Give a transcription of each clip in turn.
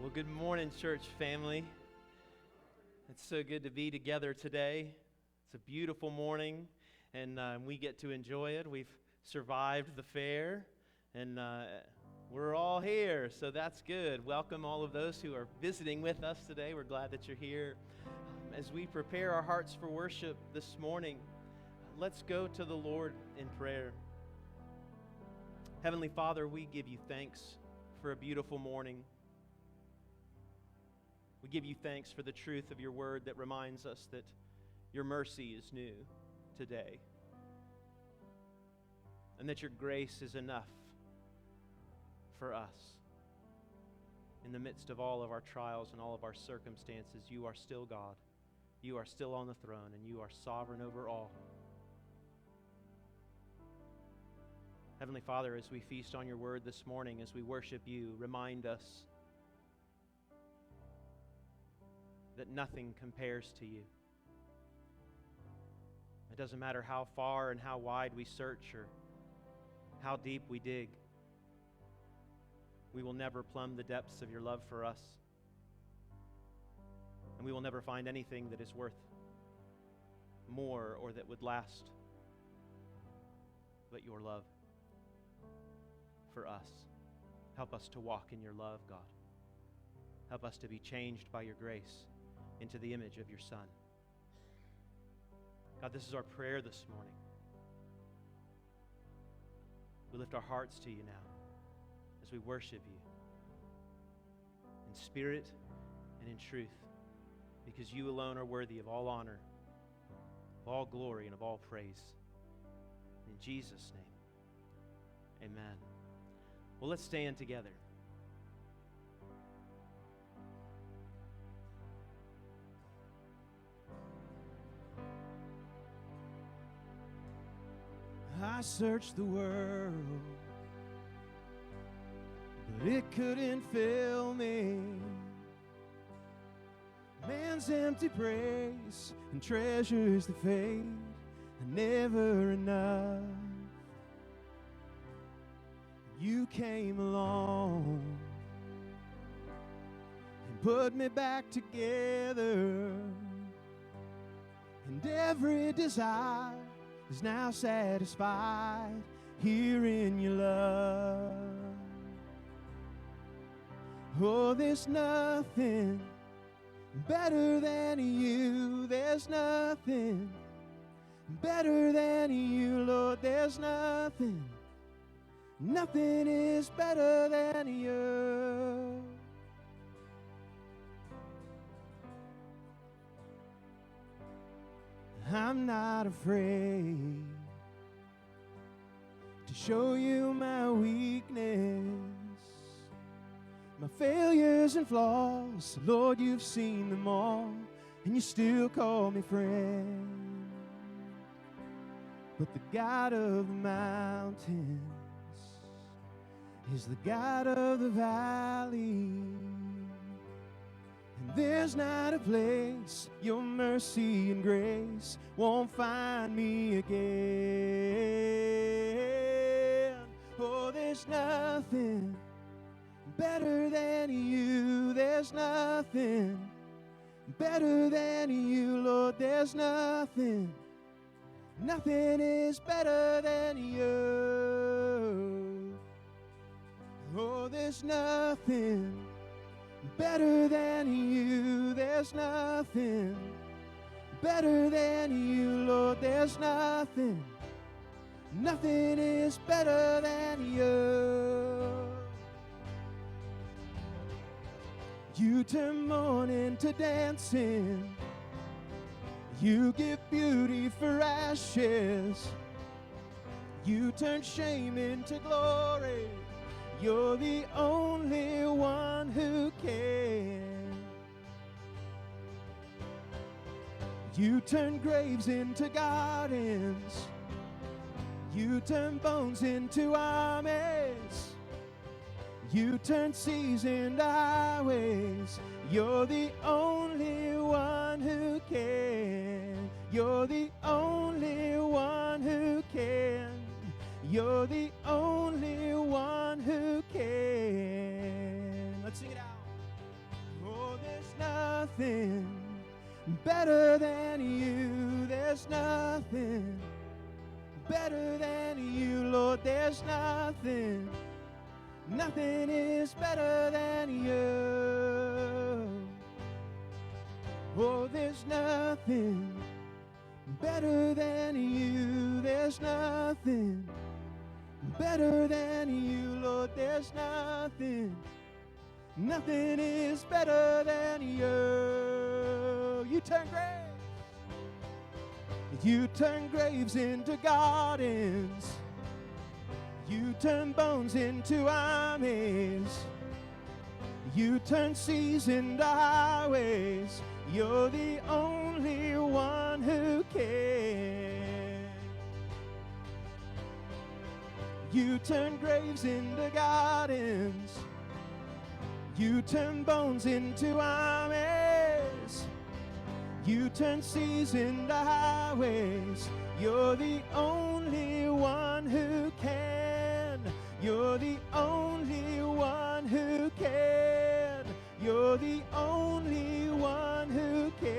Well, good morning, church family. It's so good to be together today. It's a beautiful morning, and we get to enjoy it. We've survived the fair, and we're all here, so that's good. Welcome all of those who are visiting with us today. We're glad that you're here. As we prepare our hearts for worship this morning, let's go to the Lord in prayer. Heavenly Father, we give you thanks for a beautiful morning. We give you thanks for the truth of your word that reminds us that your mercy is new today, and that your grace is enough for us. In the midst of all of our trials and all of our circumstances, you are still God. You are still on the throne, and you are sovereign over all. Heavenly Father, as we feast on your word this morning, as we worship you, remind us that nothing compares to you. It doesn't matter how far and how wide we search or how deep we dig. We will never plumb the depths of your love for us. And we will never find anything that is worth more or that would last but your love for us. Help us to walk in your love, God. Help us to be changed by your grace into the image of your Son. God, this is our prayer this morning. We lift our hearts to you now as we worship you in spirit and in truth, because you alone are worthy of all honor, of all glory, and of all praise. In Jesus' name, amen. Well, let's stand together. I searched the world, but it couldn't fill me. Man's empty praise and treasures that fade are never enough. You came along and put me back together, and every desire is now satisfied here in your love. Oh, there's nothing better than you. There's nothing better than you, Lord. There's nothing is better than you. I'm not afraid to show you my weakness, my failures and flaws. Lord, you've seen them all, and you still call me friend. But the God of the mountains is the God of the valley. And there's not a place your mercy and grace won't find me again. Oh, there's nothing better than you. There's nothing better than you, Lord. There's nothing is better than you. Oh, there's nothing better than you. There's nothing better than you, Lord. There's nothing is better than you. You turn mourning to dancing. You give beauty for ashes. You turn shame into glory. You're the only one who can. You turn graves into gardens. You turn bones into armies. You turn seas into highways. You're the only one who can. You're the only one who can. You're the only one who can. Let's sing it out. nothing better than you. There's nothing better than you, Lord. There's nothing. Nothing is better than you. Oh, there's nothing better than you. There's nothing better than you, Lord. There's nothing. Nothing is better than you. You turn graves. You turn graves into gardens. You turn bones into armies. You turn seas into highways. You're the only one who can. You turn graves into gardens. You turn bones into armies. You turn seas into highways. You're the only one who can. You're the only one who can. You're the only one who can.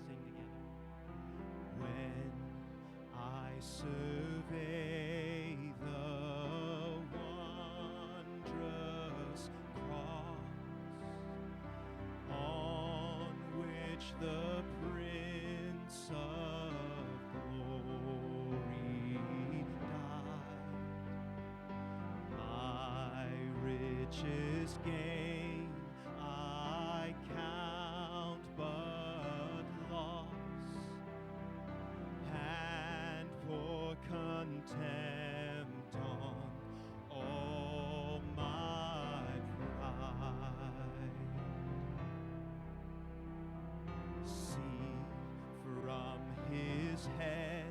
Sing together. When I survey the wondrous cross on which the Prince of Glory died, my richest gain I count but loss, and pour contempt on all my pride. See from his head,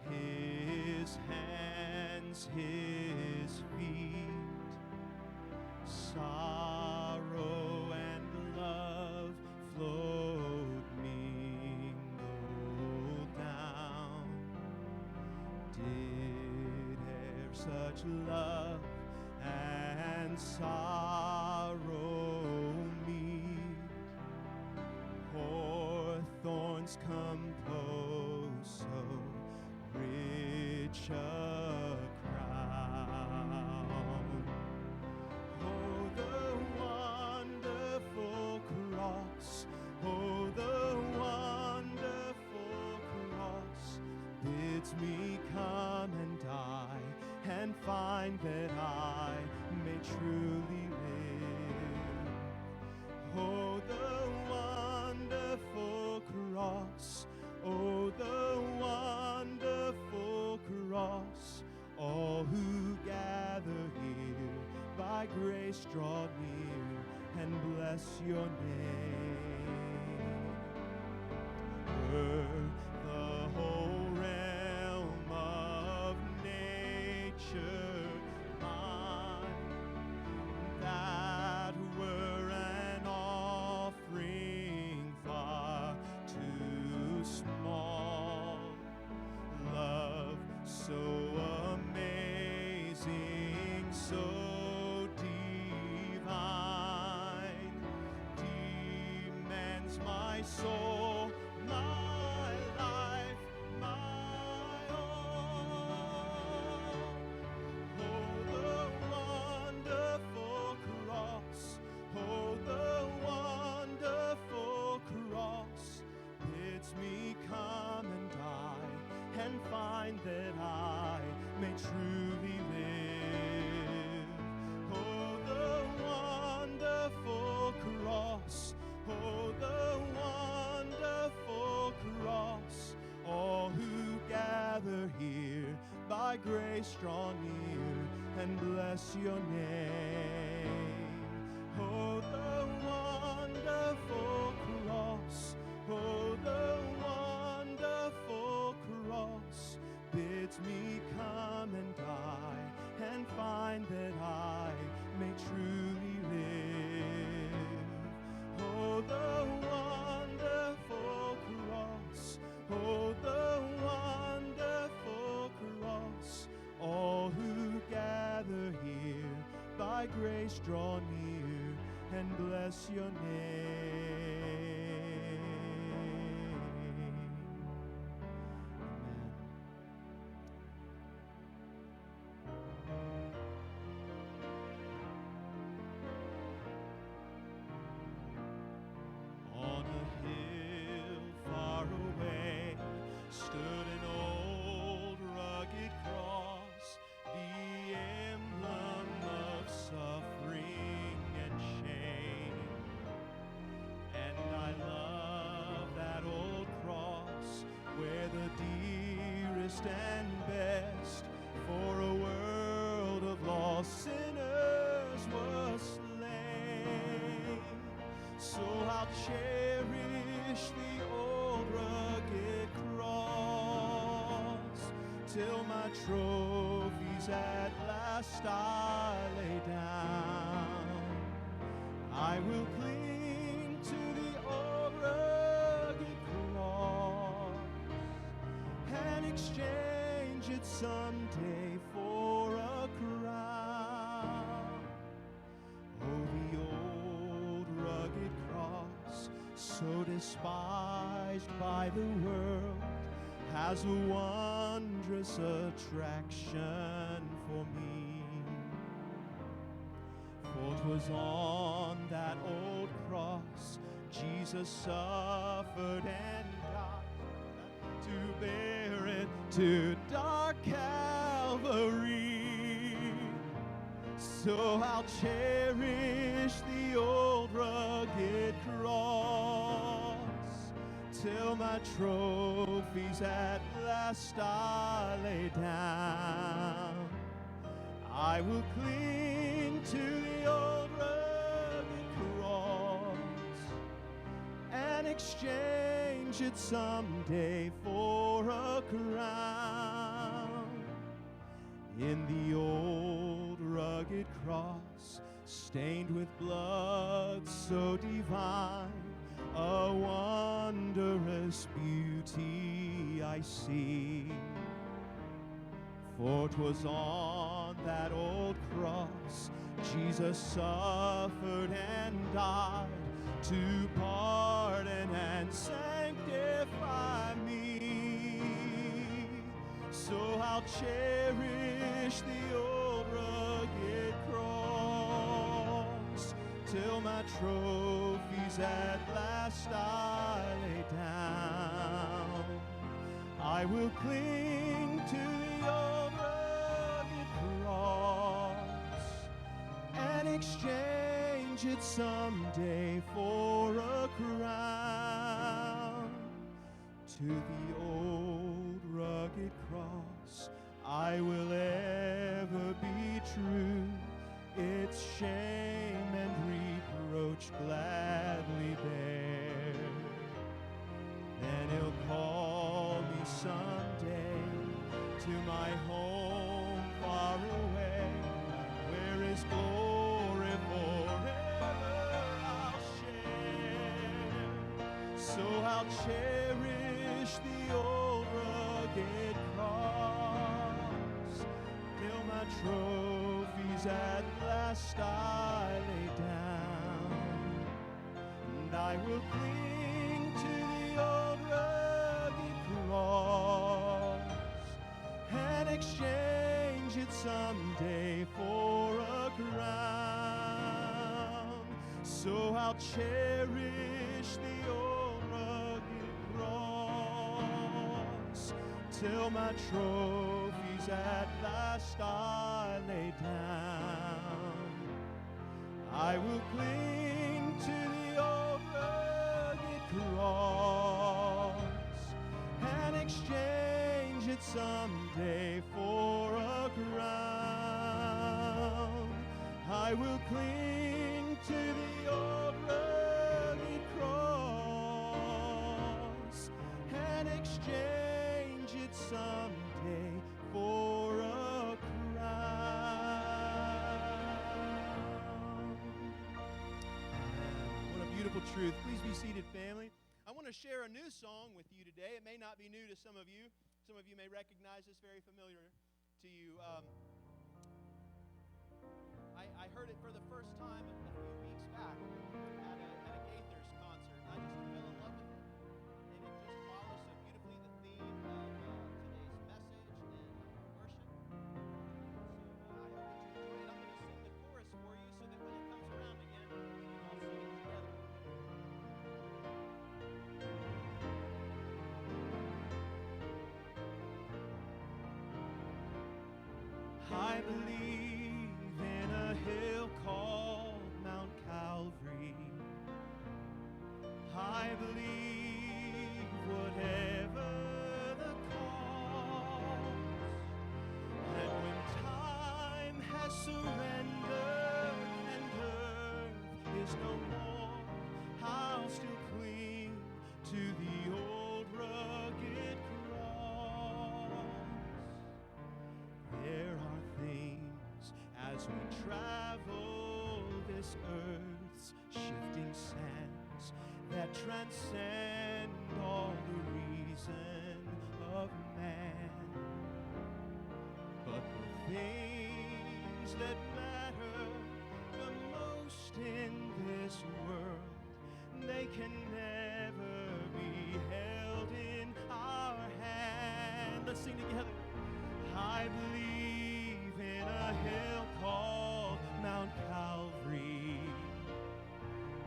his hands, his feet, sorrow and love flowed mingled down. Did e'er such love and sorrow meet? Hawthorns compose so rich a crown. Oh, the wonderful cross. Oh, the wonderful cross bids me come and die and find that I may truly live. Oh, the wonderful cross. Oh, the wonderful cross. All who gather here by grace draw near and bless your name. Were the whole realm of nature mine, that were an offering far too small. Love so amazing, so divine, demands my soul, my life, my all. Oh, the wonderful cross. Oh, the wonderful cross bids me come and die and find that I may truly live. Oh, the wonderful cross. Oh, the wonderful cross. All who gather here by grace draw near and bless your name. Oh, the wonderful cross. Oh, the wonderful cross bids me come grace draw near and bless your name. On a hill far away stood an old rugged cross, the emblem of suffering and shame. And I love that old cross where the dearest and best for a world of lost sinners was slain. So I'll cherish the old rugged cross till my trophies at last I lay down. I will cling to the old rugged cross and exchange it someday for a crown. Oh, the old rugged cross, so despised by the world, has a wondrous attraction for me. For 'twas on that old cross Jesus suffered and died to bear it to dark Calvary. So I'll cherish the old rugged cross till my trophies at last I lay down. I will cling to the old rugged cross and exchange it someday for a crown. In the old rugged cross, stained with blood so divine, a wondrous beauty I see. For 'twas on that old cross Jesus suffered and died to pardon and sanctify me. So I'll cherish the old rugged cross till my trophies at last I lay down. I will cling to the old rugged cross and exchange it someday for a crown. To the old rugged cross I will ever be true, its shame and reproach gladly bear. Then he'll call me someday to my home far away, where his glory forever I'll share. So I'll cherish the old rugged cross till my trophies at last I lay down. And I will cling to the old rugged cross and exchange it someday for a crown. So I'll cherish the old rugged cross till my trophies at last I lay down. I will cling to the old rugged cross and exchange it someday for a crown. I will cling to the old rugged cross and exchange it someday for a crown. What a beautiful truth. Please be seated, family. I want to share a new song with you today. It may not be new to some of you. Some of you may recognize this, very familiar to you. I heard it for the first time a few weeks back at a Gaithers concert. I just fell in love with it. And it just follows so beautifully the theme of today's message and worship. So I hope that you enjoy it. I'm going to sing the chorus for you so that when it comes around again, we can all sing it together. I believe in a hill called Mount Calvary. I believe whatever the cost, and when time has surrendered and earth is no more, I'll still cling to the old rugged cross. There are things as we travel this earth's shifting sands that transcend all the reason of man. But the things that matter the most in this world, they can never be held in our hand. Let's sing together. I believe in a hill called Mount Calvary.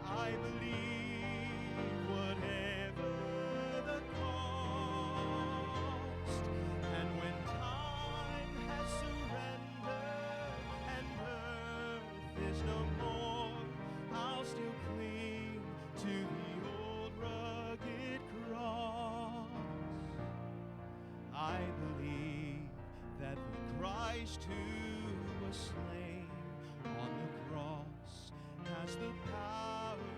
I believe whatever the cost, and when time has surrendered and earth is no more, I'll still cling to the old rugged cross. I believe that the Christ who was slain on the cross has the power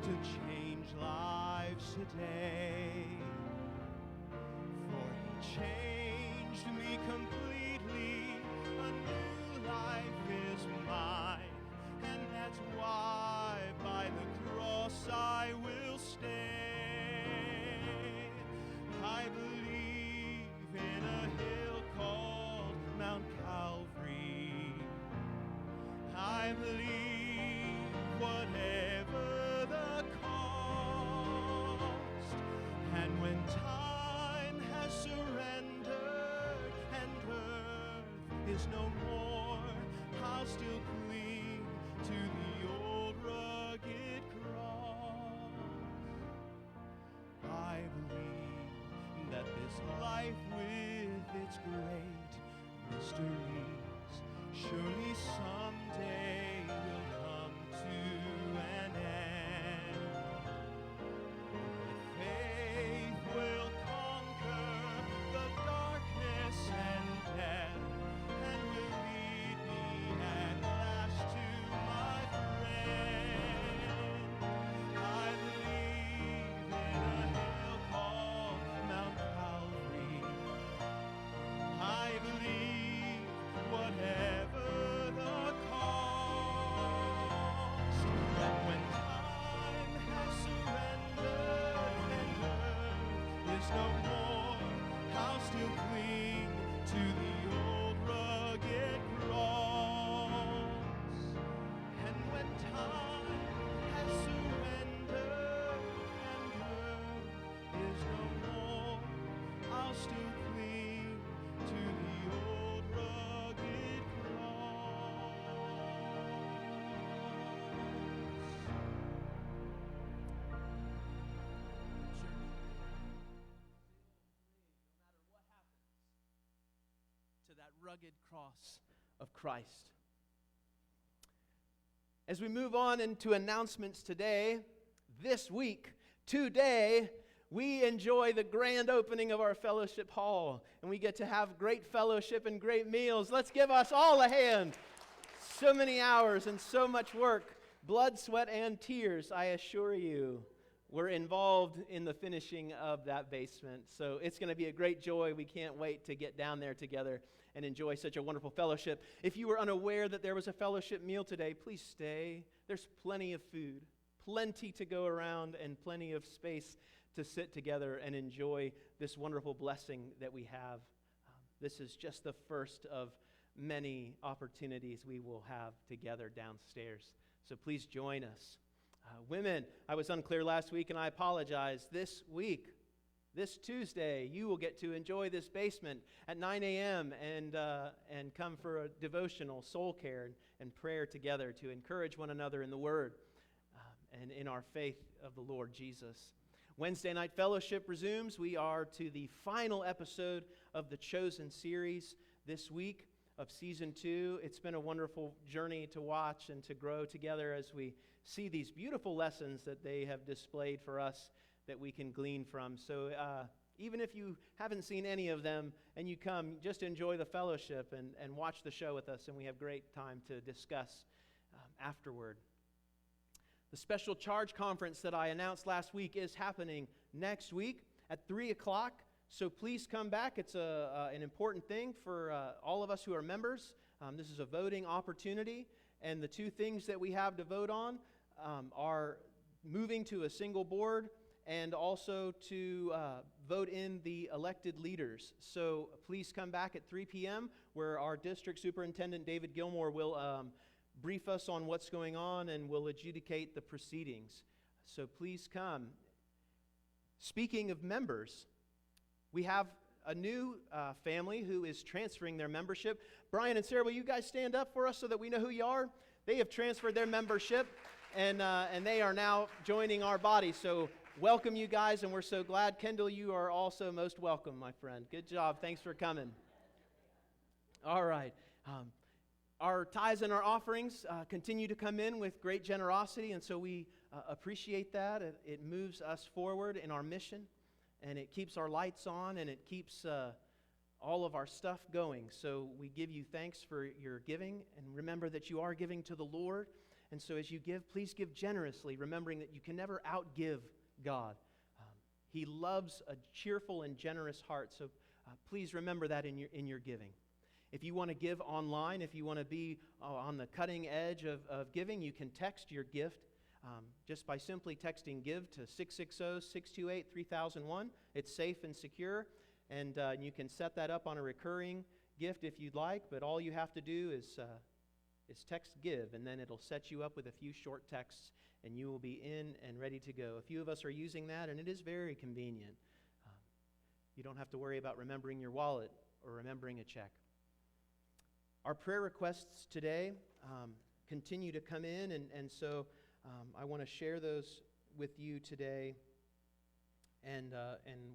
to change lives today. For he changed me completely, a new life is mine, and that's why by the cross I will stand. I believe in a hill called Mount Calvary. I believe whatever the cost, and when time has surrendered and earth is no more, I'll still cling to the old rugged cross. I believe that this life with its great mysteries surely someday will come to an end. That faith will conquer the darkness and death, and will lead me at last to my friend. I believe in a hill called Mount Calvary. I believe whatever the cost, and when time has surrendered and earth is no more, I'll still cling to the old rugged cross. And when time has surrendered and earth is no more, I'll still cling to the old rugged cross. To that rugged cross of Christ. As we move on into announcements today, this week, today, we enjoy the grand opening of our fellowship hall, and we get to have great fellowship and great meals. Let's give us all a hand. So many hours and so much work, blood, sweat, and tears, I assure you, were involved in the finishing of that basement. So it's going to be a great joy. We can't wait to get down there together and enjoy such a wonderful fellowship. If you were unaware that there was a fellowship meal today, please stay. There's plenty of food, plenty to go around, and plenty of space to sit together and enjoy this wonderful blessing that we have. This is just the first of many opportunities we will have together downstairs. So please join us. Women, I was unclear last week, and I apologize. This week, this Tuesday, you will get to enjoy this basement at 9 a.m. and come for a devotional, soul care, and prayer together to encourage one another in the Word and in our faith of the Lord Jesus. Wednesday night fellowship resumes. We are to the final episode of the Chosen series this week of season 2. It's been a wonderful journey to watch and to grow together as we see these beautiful lessons that they have displayed for us that we can glean from. So even if you haven't seen any of them and you come, just enjoy the fellowship and watch the show with us, and we have great time to discuss afterward. The special charge conference that I announced last week is happening next week at 3 o'clock. So please come back. It's an important thing for all of us who are members. This is a voting opportunity. And the two things that we have to vote on are moving to a single board and also to vote in the elected leaders. So please come back at 3 p.m. where our district superintendent, David Gilmore, will brief us on what's going on and will adjudicate the proceedings. So please come. Speaking of members, we have a new family who is transferring their membership. Brian and Sarah, will you guys stand up for us so that we know who you are? They have transferred their membership, and they are now joining our body. So welcome, you guys, and we're so glad. Kendall, you are also most welcome, my friend. Good job. Thanks for coming. All right. Our tithes and our offerings continue to come in with great generosity, and so we appreciate that. It moves us forward in our mission, and it keeps our lights on, and it keeps all of our stuff going. So we give you thanks for your giving, and remember that you are giving to the Lord. And so as you give, please give generously, remembering that you can never outgive God. He loves a cheerful and generous heart, so please remember that in your giving. If you want to give online, if you want to be on the cutting edge of giving, you can text your gift just by simply texting GIVE to 660-628-3001. It's safe and secure, and you can set that up on a recurring gift if you'd like, but all you have to do is text GIVE, and then it'll set you up with a few short texts, and you will be in and ready to go. A few of us are using that, and it is very convenient. You don't have to worry about remembering your wallet or remembering a check. Our prayer requests today continue to come in, and so I want to share those with you today, and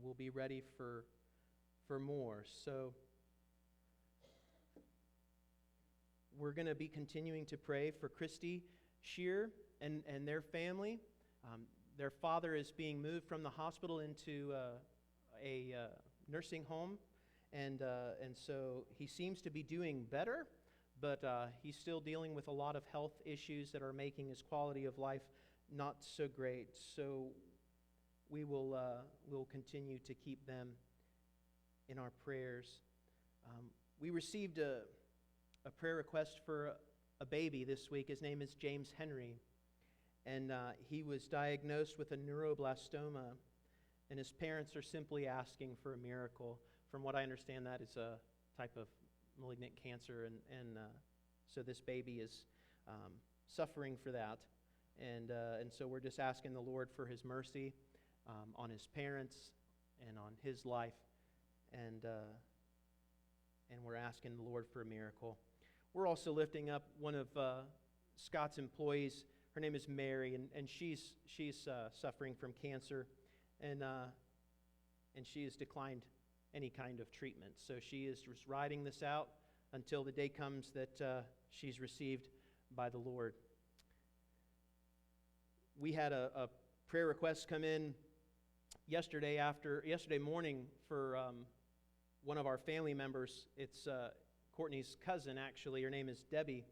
we'll be ready for more. So we're going to be continuing to pray for Christy Shear and their family. Their father is being moved from the hospital into a nursing home. And so he seems to be doing better, but he's still dealing with a lot of health issues that are making his quality of life not so great. So we'll continue to keep them in our prayers. We received a prayer request for a baby this week. His name is James Henry, and he was diagnosed with a neuroblastoma, and his parents are simply asking for a miracle. From what I understand, that is a type of malignant cancer, and so this baby is suffering for that. And so we're just asking the Lord for His mercy on his parents and on his life, and we're asking the Lord for a miracle. We're also lifting up one of Scott's employees. Her name is Mary, and she's suffering from cancer, and she has declined any kind of treatment. So she is just riding this out until the day comes that she's received by the Lord. We had a prayer request come in yesterday morning for one of our family members. It's Courtney's cousin, actually. Her name is Debbie,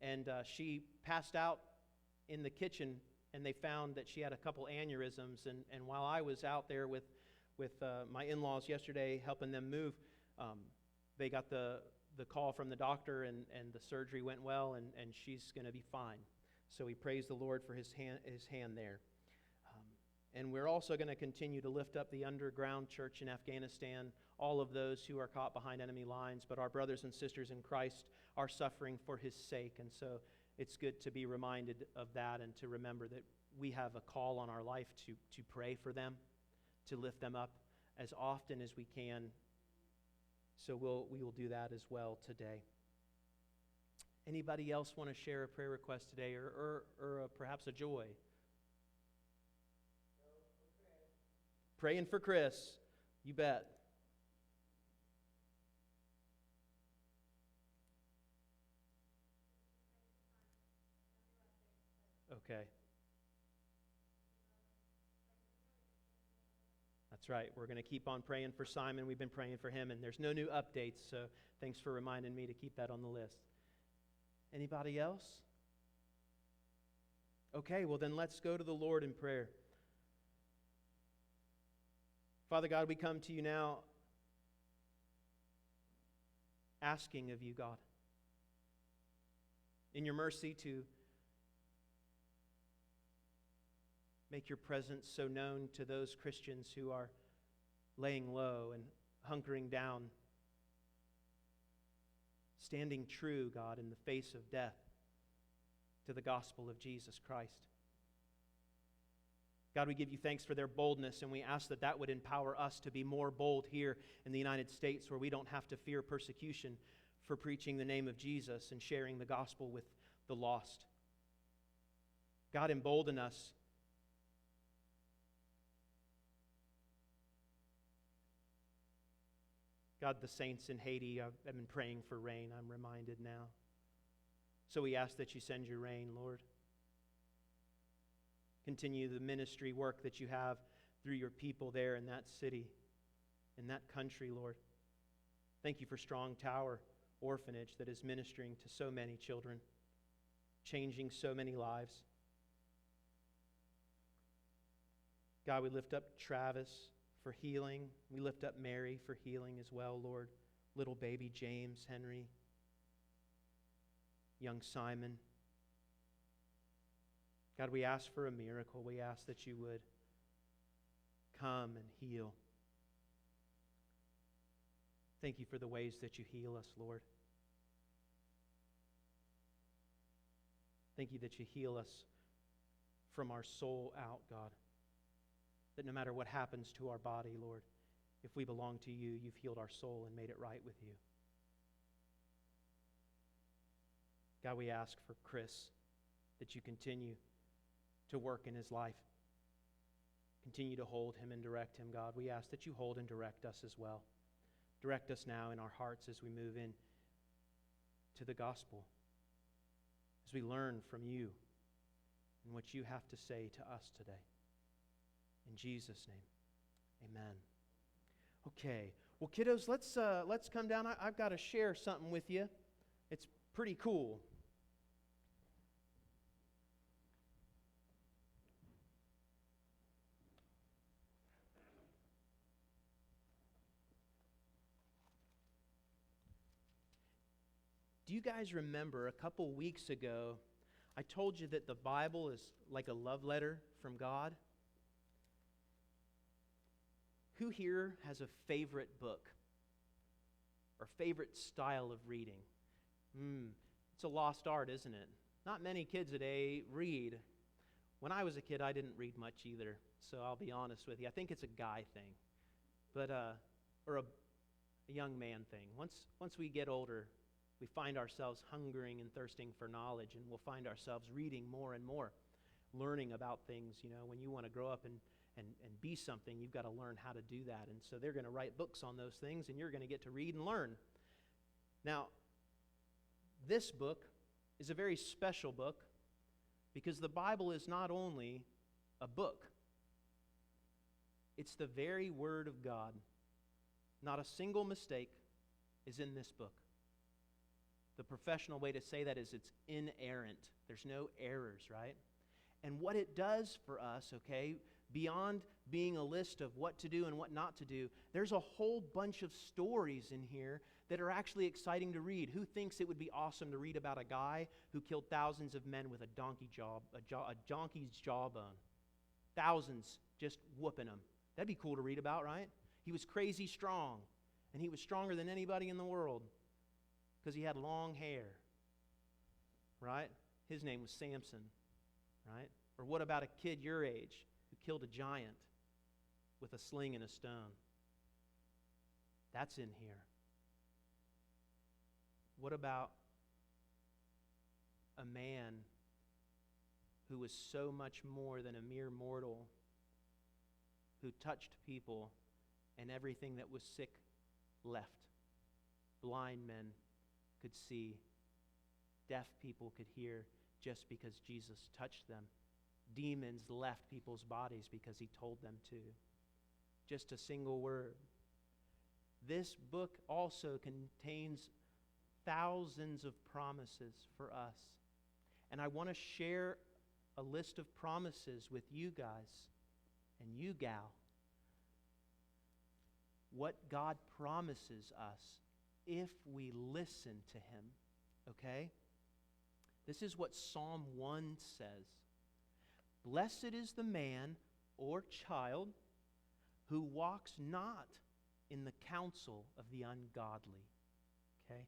and she passed out in the kitchen, and they found that she had a couple aneurysms. And while I was out there with my in-laws yesterday helping them move, they got the call from the doctor, and the surgery went well, and she's going to be fine. So we praise the Lord for his hand there. And we're also going to continue to lift up the underground church in Afghanistan, all of those who are caught behind enemy lines, but our brothers and sisters in Christ are suffering for His sake. And so it's good to be reminded of that and to remember that we have a call on our life to pray for them, to lift them up as often as we can. So we will do that as well today. Anybody else want to share a prayer request today or perhaps a joy? Praying for Chris. You bet. Okay. That's right. We're going to keep on praying for Simon. We've been praying for him, and there's no new updates, so thanks for reminding me to keep that on the list. Anybody else? Okay, well then let's go to the Lord in prayer. Father God, we come to you now asking of you, God, in your mercy to make your presence so known to those Christians who are laying low and hunkering down, standing true, God, in the face of death to the gospel of Jesus Christ. God, we give you thanks for their boldness, and we ask that that would empower us to be more bold here in the United States, where we don't have to fear persecution for preaching the name of Jesus and sharing the gospel with the lost. God, embolden us God, the saints in Haiti have been praying for rain, I'm reminded now. So we ask that you send your rain, Lord. Continue the ministry work that you have through your people there in that city, in that country, Lord. Thank you for Strong Tower Orphanage that is ministering to so many children, changing so many lives. God, we lift up Travis for healing. We lift up Mary for healing as well, Lord. Little baby James, Henry, young Simon. God, we ask for a miracle. We ask that you would come and heal. Thank you for the ways that you heal us, Lord. Thank you that you heal us from our soul out, God. That no matter what happens to our body, Lord, if we belong to you, you've healed our soul and made it right with you. God, we ask for Chris that you continue to work in his life. Continue to hold him and direct him, God. We ask that you hold and direct us as well. Direct us now in our hearts as we move in to the gospel, as we learn from you and what you have to say to us today. In Jesus' name, amen. Okay, well, kiddos, let's come down. I've got to share something with you. It's pretty cool. Do you guys remember a couple weeks ago, I told you that the Bible is like a love letter from God? Who here has a favorite book or favorite style of reading? It's a lost art, isn't it? Not many kids today read. When I was a kid, I didn't read much either, so I'll be honest with you. I think it's a guy thing, or a young man thing. Once we get older, we find ourselves hungering and thirsting for knowledge, and we'll find ourselves reading more and more, learning about things. You know, when you want to grow up and be something, you've got to learn how to do that. And so they're going to write books on those things, and you're going to get to read and learn. Now, this book is a very special book because the Bible is not only a book, it's the very Word of God. Not a single mistake is in this book. The professional way to say that is it's inerrant. There's no errors, right? And what it does for us, okay, beyond being a list of what to do and what not to do, there's a whole bunch of stories in here that are actually exciting to read. Who thinks it would be awesome to read about a guy who killed thousands of men with a donkey's jawbone? Thousands just whooping them. That'd be cool to read about, right? He was crazy strong. And he was stronger than anybody in the world because he had long hair, right? His name was Samson, right? Or what about a kid your age who killed a giant with a sling and a stone? That's in here. What about a man who was so much more than a mere mortal, who touched people and everything that was sick left? Blind men could see, deaf people could hear just because Jesus touched them. Demons left people's bodies because he told them to. Just a single word. This book also contains thousands of promises for us. And I want to share a list of promises with you guys and you gal. What God promises us if we listen to him, okay? This is what Psalm 1 says. Blessed is the man or child who walks not in the counsel of the ungodly, okay?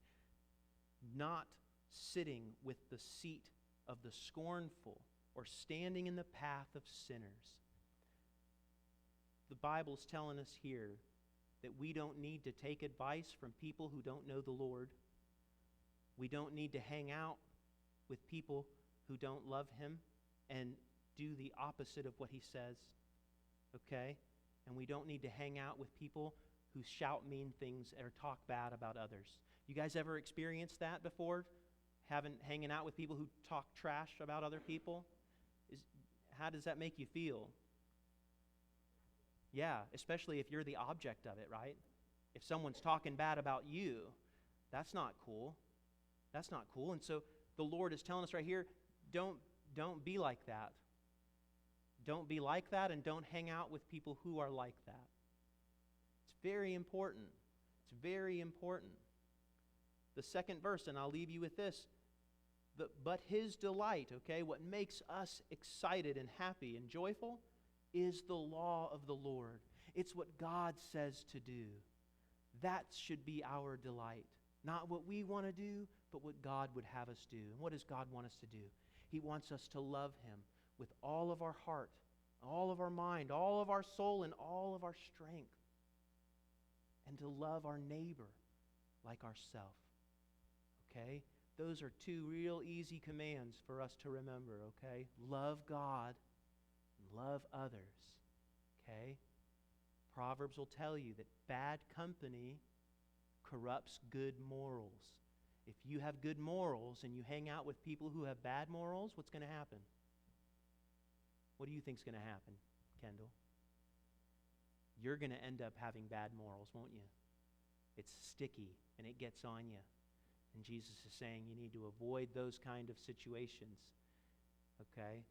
Not sitting with the seat of the scornful or standing in the path of sinners. The Bible's telling us here that we don't need to take advice from people who don't know the Lord. We don't need to hang out with people who don't love him and do the opposite of what he says, okay? And we don't need to hang out with people who shout mean things or talk bad about others. You guys ever experienced that before? Hanging out with people who talk trash about other people? How does that make you feel? Yeah, especially if you're the object of it, right? If someone's talking bad about you, that's not cool. That's not cool. And so the Lord is telling us right here, don't be like that. Don't be like that, and don't hang out with people who are like that. It's very important. It's very important. The second verse, and I'll leave you with this. But his delight, okay, what makes us excited and happy and joyful is the law of the Lord. It's what God says to do. That should be our delight. Not what we want to do, but what God would have us do. And what does God want us to do? He wants us to love him with all of our heart, all of our mind, all of our soul, and all of our strength. And to love our neighbor like ourselves. Okay? Those are two real easy commands for us to remember, okay? Love God and love others, okay? Proverbs will tell you that bad company corrupts good morals. If you have good morals and you hang out with people who have bad morals, what's going to happen? What do you think is going to happen, Kendall? You're going to end up having bad morals, won't you? It's sticky and it gets on you. And Jesus is saying you need to avoid those kind of situations. Okay?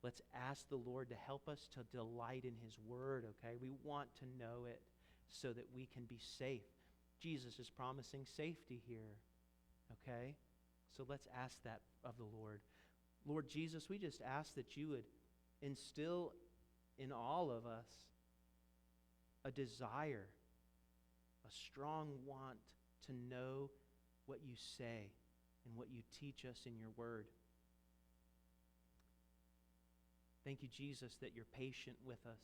Let's ask the Lord to help us to delight in his word, okay? We want to know it so that we can be safe. Jesus is promising safety here, okay? So let's ask that of the Lord. Lord Jesus, we just ask that you would instill in all of us a desire, a strong want to know what you say and what you teach us in your word. Thank you, Jesus, that you're patient with us.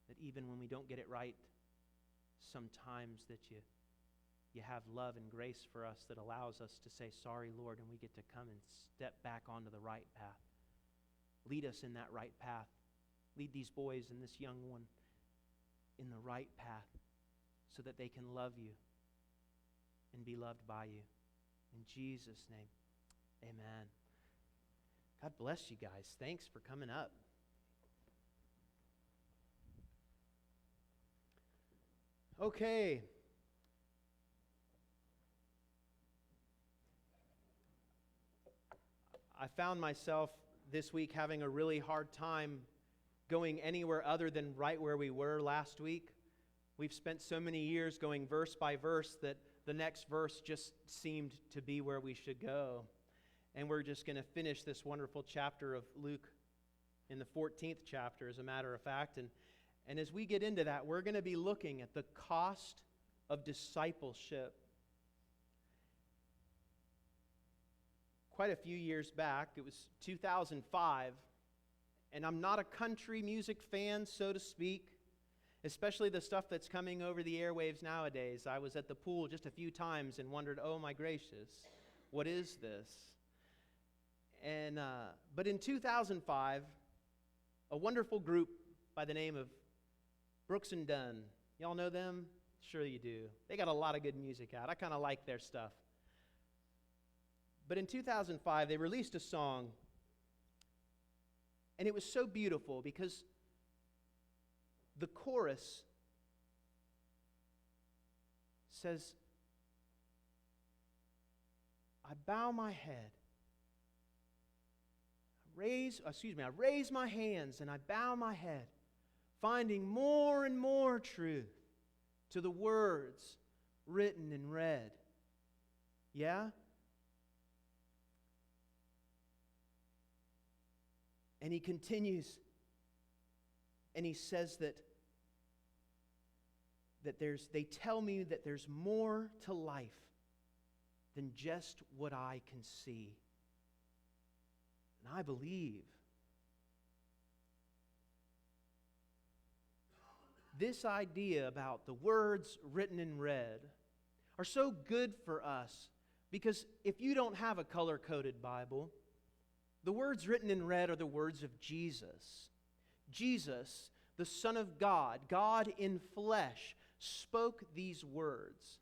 That even when we don't get it right, sometimes that you have love and grace for us that allows us to say, sorry, Lord, and we get to come and step back onto the right path. Lead us in that right path. Lead these boys and this young one in the right path so that they can love you and be loved by you. In Jesus' name, amen. God bless you guys. Thanks for coming up. Okay. I found myself this week having a really hard time going anywhere other than right where we were last week. We've spent so many years going verse by verse that the next verse just seemed to be where we should go. And we're just going to finish this wonderful chapter of Luke in the 14th chapter, as a matter of fact. And as we get into that, we're going to be looking at the cost of discipleship. Quite a few years back, it was 2005, and I'm not a country music fan, so to speak, especially the stuff that's coming over the airwaves nowadays. I was at the pool just a few times and wondered, oh my gracious, what is this? And but in 2005, a wonderful group by the name of Brooks and Dunn. Y'all know them? Sure you do. They got a lot of good music out. I kind of like their stuff. But in 2005, they released a song, and it was so beautiful because the chorus says, I bow my head, I raise my hands and I bow my head, finding more and more truth to the words written and read. Yeah? And he continues, and he says that they tell me that there's more to life than just what I can see. And I believe this idea about the words written and read are so good for us, because if you don't have a color-coded Bible, the words written in red are the words of Jesus. Jesus, the Son of God, God in flesh, spoke these words.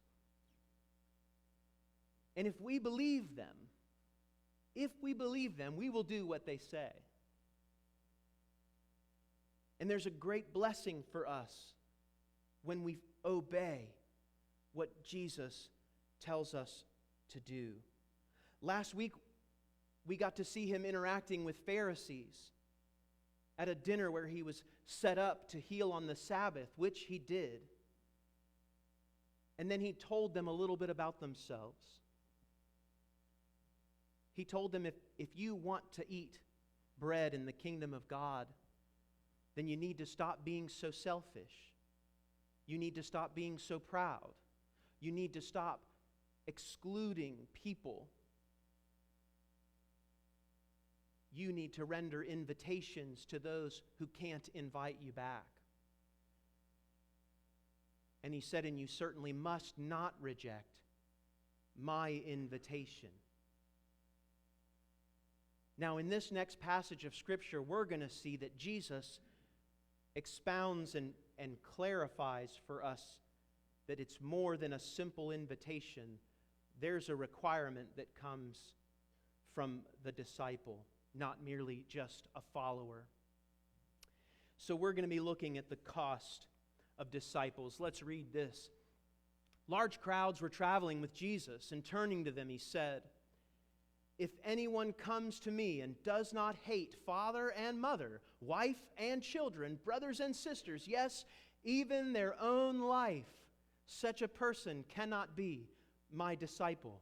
And if we believe them, we will do what they say. And there's a great blessing for us when we obey what Jesus tells us to do. Last week, we got to see him interacting with Pharisees at a dinner where he was set up to heal on the Sabbath, which he did. And then he told them a little bit about themselves. He told them, if you want to eat bread in the kingdom of God, then you need to stop being so selfish. You need to stop being so proud. You need to stop excluding people. You need to render invitations to those who can't invite you back. And he said, and you certainly must not reject my invitation. Now, in this next passage of Scripture, we're going to see that Jesus expounds and clarifies for us that it's more than a simple invitation. There's a requirement that comes from the disciple, not merely just a follower. So we're going to be looking at the cost of disciples. Let's read this. Large crowds were traveling with Jesus, and turning to them, he said, if anyone comes to me and does not hate father and mother, wife and children, brothers and sisters, yes, even their own life, such a person cannot be my disciple.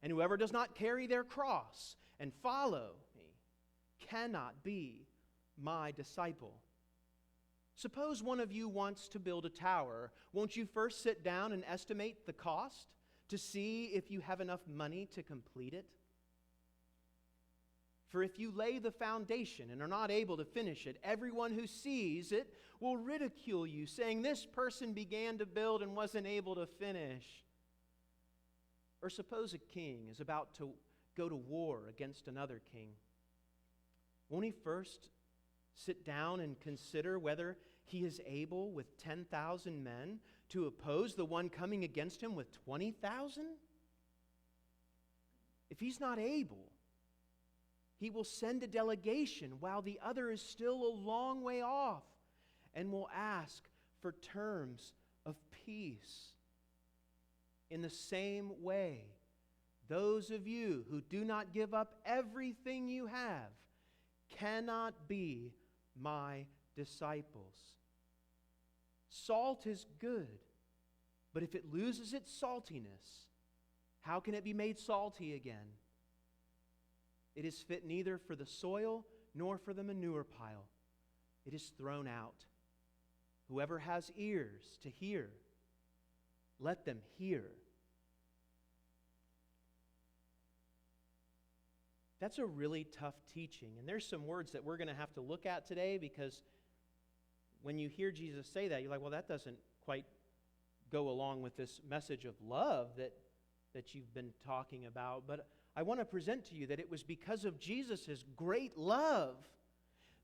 And whoever does not carry their cross and follow me cannot be my disciple. Suppose one of you wants to build a tower. Won't you first sit down and estimate the cost to see if you have enough money to complete it? For if you lay the foundation and are not able to finish it, everyone who sees it will ridicule you, saying, this person began to build and wasn't able to finish. Or suppose a king is about to go to war against another king. Won't he first sit down and consider whether he is able with 10,000 men to oppose the one coming against him with 20,000? If he's not able, he will send a delegation while the other is still a long way off and will ask for terms of peace. In the same way, those of you who do not give up everything you have cannot be my disciples. Salt is good, but if it loses its saltiness, how can it be made salty again? It is fit neither for the soil nor for the manure pile. It is thrown out. Whoever has ears to hear, let them hear. That's a really tough teaching. And there's some words that we're going to have to look at today, because when you hear Jesus say that, you're like, well, that doesn't quite go along with this message of love that you've been talking about. But I want to present to you that it was because of Jesus' great love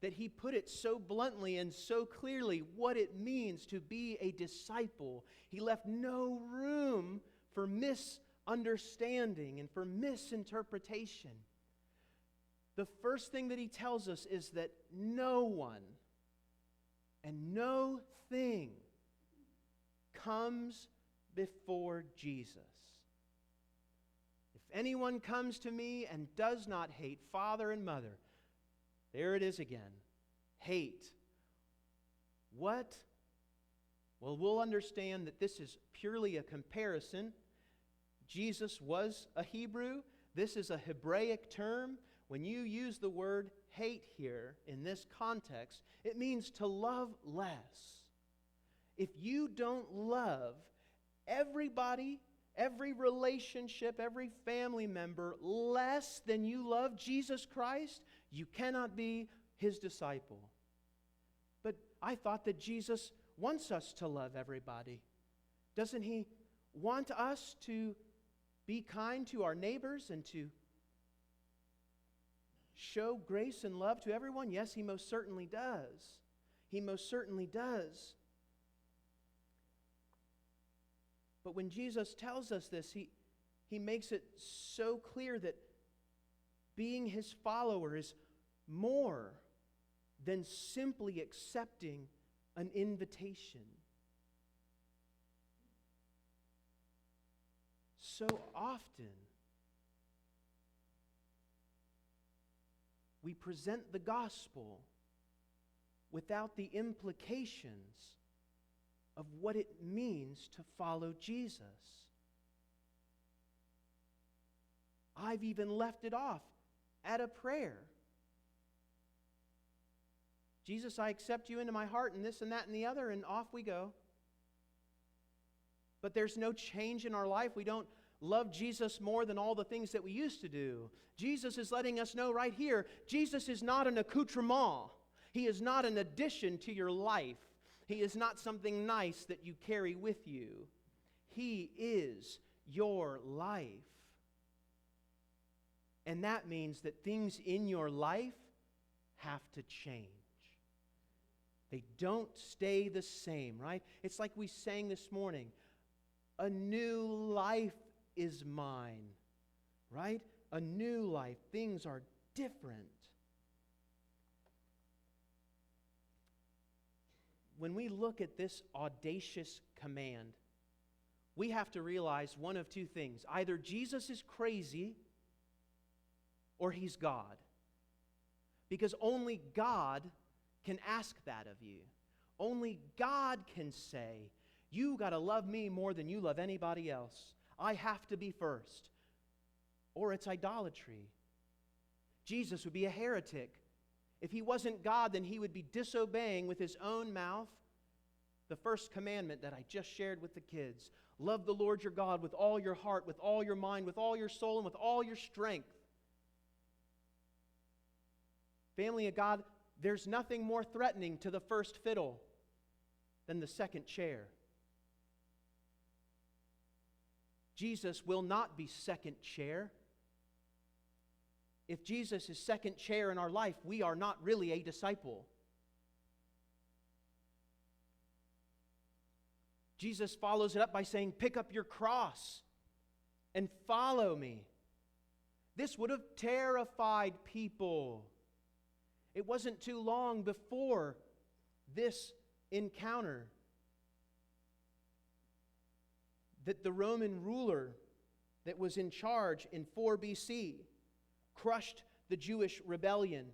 that he put it so bluntly and so clearly what it means to be a disciple. He left no room for misunderstanding and for misinterpretation. The first thing that he tells us is that no one and no thing comes before Jesus. If anyone comes to me and does not hate father and mother, there it is again. Hate. What? Well, we'll understand that this is purely a comparison. Jesus was a Hebrew. This is a Hebraic term. When you use the word hate here in this context, it means to love less. If you don't love everybody, every relationship, every family member less than you love Jesus Christ, you cannot be his disciple. But I thought that Jesus wants us to love everybody. Doesn't he want us to be kind to our neighbors and to show grace and love to everyone? Yes, he most certainly does. He most certainly does. But when Jesus tells us this, he makes it so clear that being his follower is more than simply accepting an invitation. So often, we present the gospel without the implications of what it means to follow Jesus. I've even left it off at a prayer. Jesus, I accept you into my heart and this and that and the other, and off we go. But there's no change in our life. We don't love Jesus more than all the things that we used to do. Jesus is letting us know right here, Jesus is not an accoutrement. He is not an addition to your life. He is not something nice that you carry with you. He is your life. And that means that things in your life have to change. They don't stay the same, right? It's like we sang this morning. A new life is mine, right? A new life. Things are different. When we look at this audacious command, we have to realize one of two things. Either Jesus is crazy or he's God. Because only God can ask that of you. Only God can say, you got to love me more than you love anybody else. I have to be first. Or it's idolatry. Jesus would be a heretic. If he wasn't God, then he would be disobeying with his own mouth the first commandment that I just shared with the kids. Love the Lord your God with all your heart, with all your mind, with all your soul, and with all your strength. Family of God, there's nothing more threatening to the first fiddle than the second chair. Jesus will not be second chair. If Jesus is second chair in our life, we are not really a disciple. Jesus follows it up by saying, pick up your cross and follow me. This would have terrified people. It wasn't too long before this encounter that the Roman ruler that was in charge in 4 BC crushed the Jewish rebellion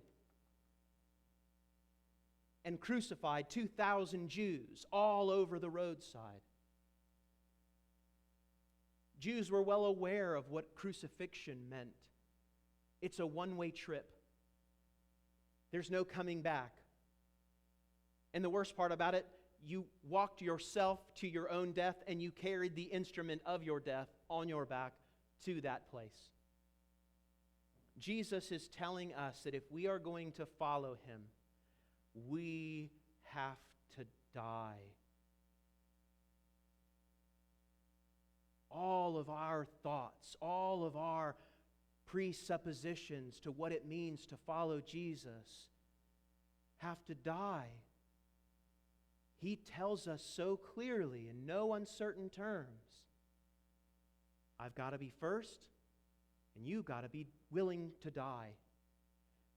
and crucified 2,000 Jews all over the roadside. Jews were well aware of what crucifixion meant. It's a one-way trip. There's no coming back. And the worst part about it, you walked yourself to your own death, and you carried the instrument of your death on your back to that place. Jesus is telling us that if we are going to follow him, we have to die. All of our thoughts, all of our presuppositions to what it means to follow Jesus have to die. He tells us so clearly in no uncertain terms, I've got to be first, and you've got to be willing to die.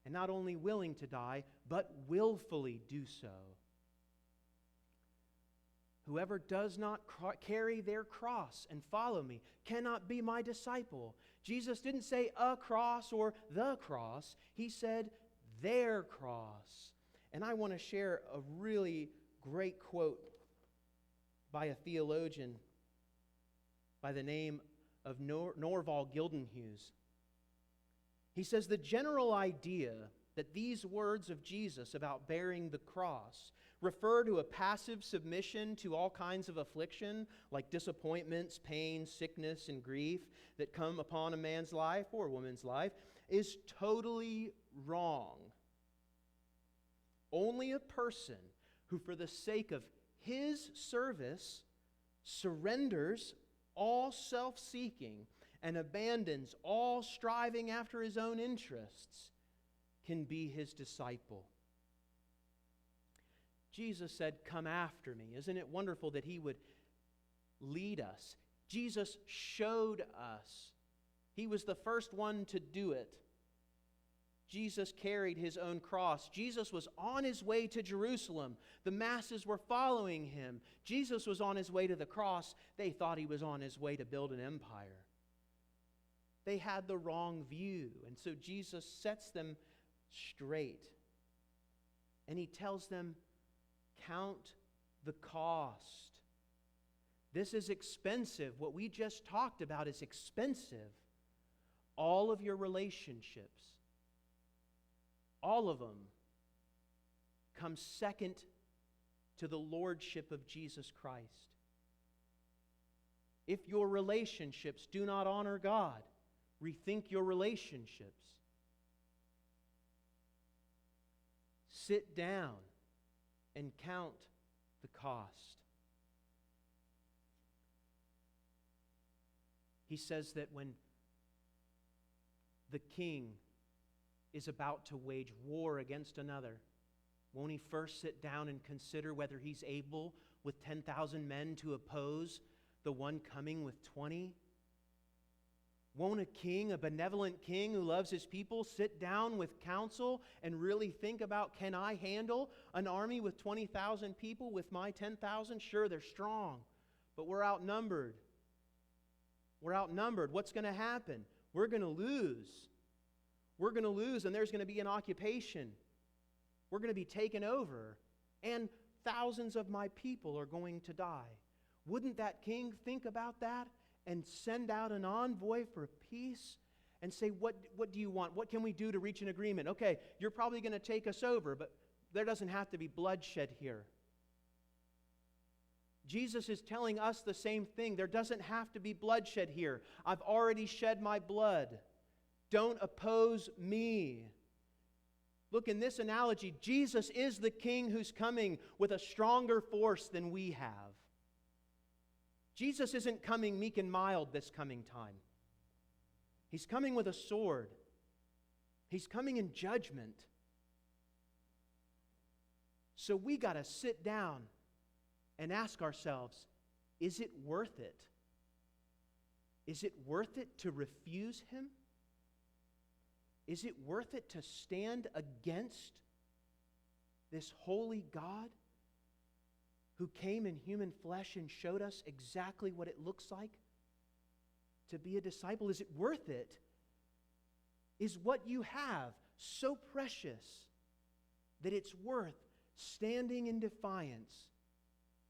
And not only willing to die, but willfully do so. Whoever does not carry their cross and follow me cannot be my disciple. Jesus didn't say a cross or the cross. He said their cross. And I want to share a really great quote by a theologian by the name of Norval Gildenhuse. He says, the general idea that these words of Jesus about bearing the cross refer to a passive submission to all kinds of affliction, like disappointments, pain, sickness, and grief that come upon a man's life or a woman's life, is totally wrong. Only a person who, for the sake of his service, surrenders all self-seeking and abandons all striving after his own interests can be his disciple. Jesus said, come after me. Isn't it wonderful that he would lead us? Jesus showed us. He was the first one to do it. Jesus carried his own cross. Jesus was on his way to Jerusalem. The masses were following him. Jesus was on his way to the cross. They thought he was on his way to build an empire. They had the wrong view. And so Jesus sets them straight. And he tells them, count the cost. This is expensive. What we just talked about is expensive. All of your relationships, all of them, come second to the lordship of Jesus Christ. If your relationships do not honor God, rethink your relationships. Sit down and count the cost. He says that when the king is about to wage war against another, won't he first sit down and consider whether he's able with 10,000 men to oppose the one coming with 20? Won't a king, a benevolent king who loves his people, sit down with counsel and really think about, can I handle an army with 20,000 people with my 10,000? Sure, they're strong, but we're outnumbered. We're outnumbered. What's going to happen? We're going to lose. We're going to lose, and there's going to be an occupation. We're going to be taken over, and thousands of my people are going to die. Wouldn't that king think about that and send out an envoy for peace and say, what do you want? What can we do to reach an agreement? Okay, you're probably going to take us over, but there doesn't have to be bloodshed here. Jesus is telling us the same thing. There doesn't have to be bloodshed here. I've already shed my blood. Don't oppose me. Look, in this analogy, Jesus is the king who's coming with a stronger force than we have. Jesus isn't coming meek and mild this coming time. He's coming with a sword. He's coming in judgment. So we got to sit down and ask ourselves, is it worth it? Is it worth it to refuse him? Is it worth it to stand against this holy God who came in human flesh and showed us exactly what it looks like to be a disciple? Is it worth it? Is what you have so precious that it's worth standing in defiance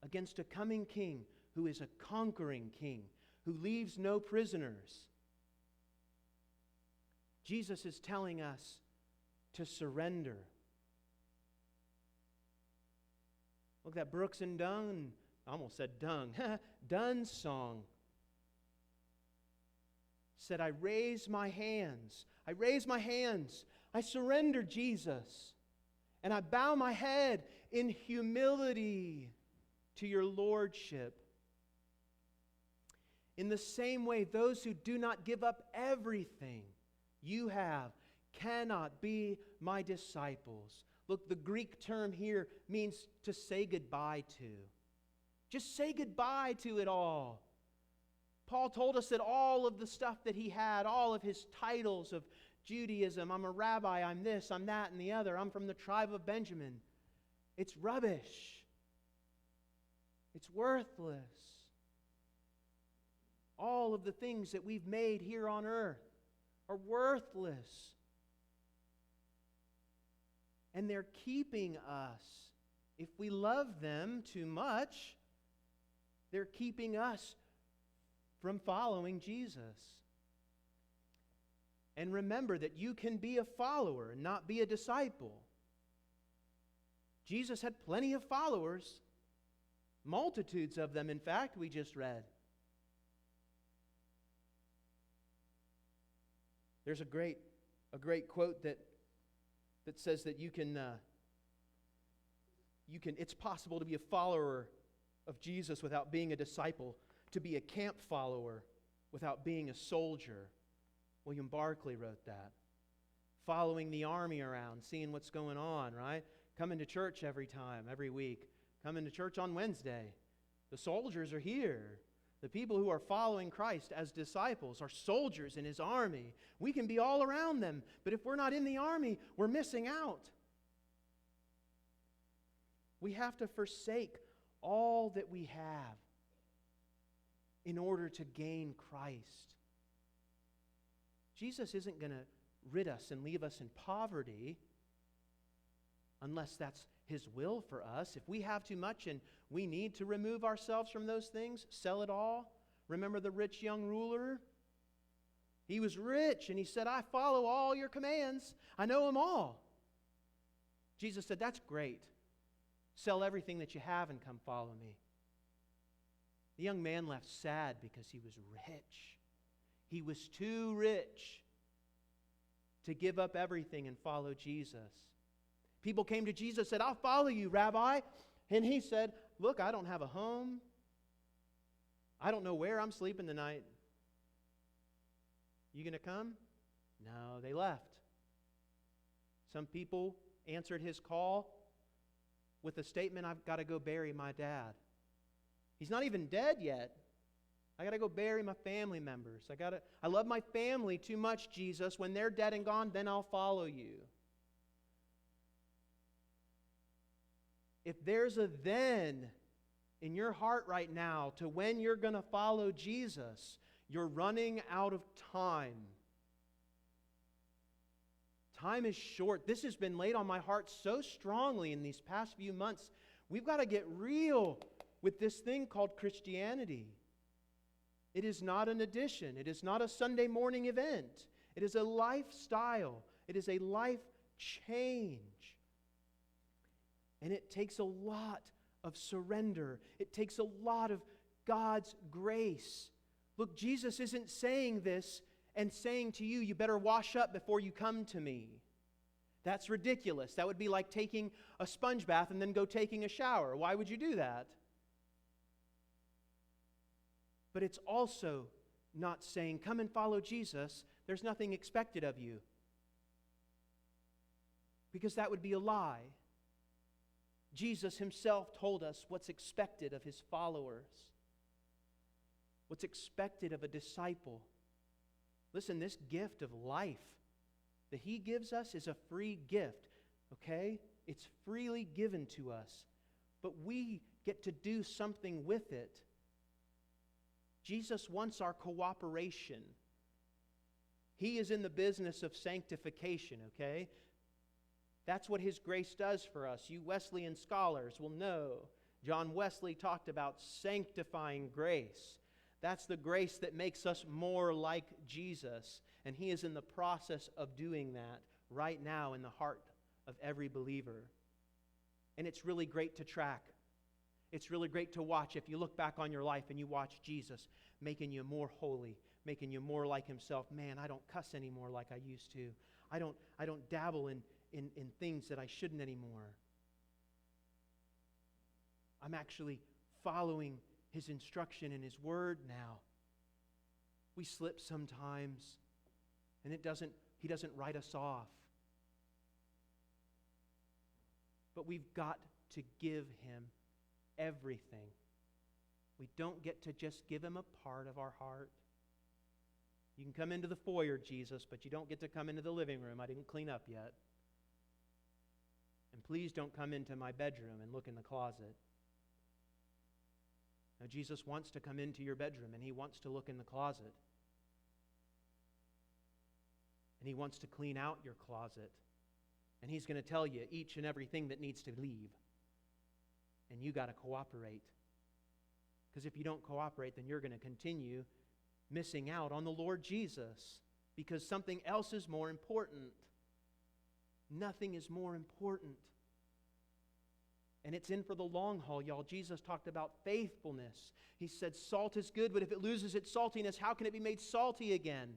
against a coming king who is a conquering king, who leaves no prisoners? Jesus is telling us to surrender. Look at that Brooks and Dunn, I almost said Dung, Dunn song. Said, I raise my hands. I raise my hands. I surrender, Jesus. And I bow my head in humility to your lordship. In the same way, those who do not give up everything you have cannot be my disciples. Look, the Greek term here means to say goodbye to. Just say goodbye to it all. Paul told us that all of the stuff that he had, all of his titles of Judaism, I'm a rabbi, I'm this, I'm that, and the other, I'm from the tribe of Benjamin. It's rubbish. It's worthless. All of the things that we've made here on earth are worthless. And they're keeping us. If we love them too much, they're keeping us from following Jesus. And remember that you can be a follower and not be a disciple. Jesus had plenty of followers, multitudes of them, in fact, we just read. There's a great quote that says that it's possible to be a follower of Jesus without being a disciple, to be a camp follower without being a soldier. William Barclay wrote that. Following the army around, seeing what's going on, right? Coming to church every week. Coming to church on Wednesday. The soldiers are here. The people who are following Christ as disciples are soldiers in His army. We can be all around them, but if we're not in the army, we're missing out. We have to forsake all that we have in order to gain Christ. Jesus isn't going to rid us and leave us in poverty unless that's His will for us. If we have too much and we need to remove ourselves from those things, sell it all. Remember the rich young ruler? He was rich and he said, I follow all your commands. I know them all. Jesus said, that's great. Sell everything that you have and come follow me. The young man left sad because he was rich. He was too rich to give up everything and follow Jesus. People came to Jesus and said, I'll follow you, Rabbi. And he said, look, I don't have a home. I don't know where I'm sleeping tonight. You going to come? No, they left. Some people answered his call with a statement, I've got to go bury my dad. He's not even dead yet. I got to go bury my family members. I love my family too much, Jesus. When they're dead and gone, then I'll follow you. If there's a then in your heart right now to when you're going to follow Jesus, you're running out of time. Time is short. This has been laid on my heart so strongly in these past few months. We've got to get real with this thing called Christianity. It is not an addition. It is not a Sunday morning event. It is a lifestyle. It is a life change. And it takes a lot of surrender. It takes a lot of God's grace. Look, Jesus isn't saying this and saying to you, you better wash up before you come to me. That's ridiculous. That would be like taking a sponge bath and then go taking a shower. Why would you do that? But it's also not saying, come and follow Jesus. There's nothing expected of you. Because that would be a lie. Jesus Himself told us what's expected of His followers. What's expected of a disciple. Listen, this gift of life that He gives us is a free gift, okay? It's freely given to us, but we get to do something with it. Jesus wants our cooperation. He is in the business of sanctification, okay? That's what His grace does for us. You Wesleyan scholars will know. John Wesley talked about sanctifying grace. That's the grace that makes us more like Jesus. And He is in the process of doing that right now in the heart of every believer. And it's really great to track It's really great to watch if you look back on your life and you watch Jesus making you more holy, making you more like Himself. Man, I don't cuss anymore like I used to. I don't dabble in things that I shouldn't anymore. I'm actually following His instruction in His Word now. We slip sometimes, and He doesn't write us off. But we've got to give Him everything. We don't get to just give Him a part of our heart. You can come into the foyer, Jesus, but you don't get to come into the living room. I didn't clean up yet. And please don't come into my bedroom and look in the closet. Now, Jesus wants to come into your bedroom, and He wants to look in the closet. And He wants to clean out your closet. And He's going to tell you each and everything that needs to leave. And you got to cooperate. Because if you don't cooperate, then you're going to continue missing out on the Lord Jesus. Because something else is more important. Nothing is more important. And it's in for the long haul, y'all. Jesus talked about faithfulness. He said salt is good, but if it loses its saltiness, how can it be made salty again?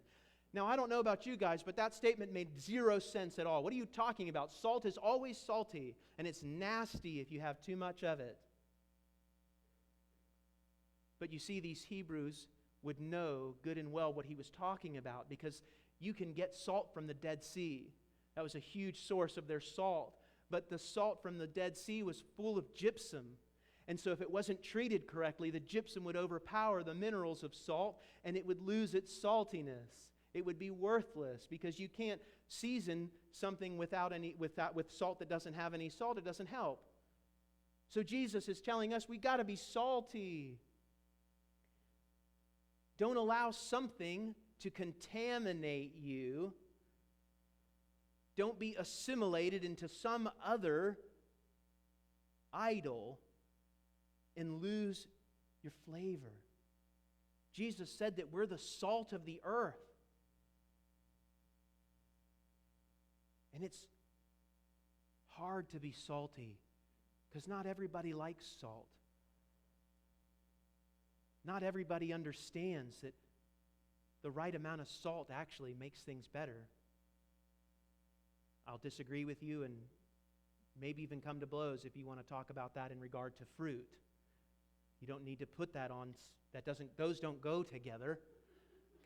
Now, I don't know about you guys, but that statement made zero sense at all. What are you talking about? Salt is always salty, and it's nasty if you have too much of it. But you see, these Hebrews would know good and well what he was talking about, because you can get salt from the Dead Sea. That was a huge source of their salt. But the salt from the Dead Sea was full of gypsum. And so if it wasn't treated correctly, the gypsum would overpower the minerals of salt, and it would lose its saltiness. It would be worthless, because you can't season something with salt that doesn't have any salt. It doesn't help. So Jesus is telling us we got to be salty. Don't allow something to contaminate you. Don't be assimilated into some other idol and lose your flavor. Jesus said that we're the salt of the earth. And it's hard to be salty because not everybody likes salt. Not everybody understands that the right amount of salt actually makes things better. I'll disagree with you and maybe even come to blows if you want to talk about that in regard to fruit. You don't need to put that on. Those don't go together.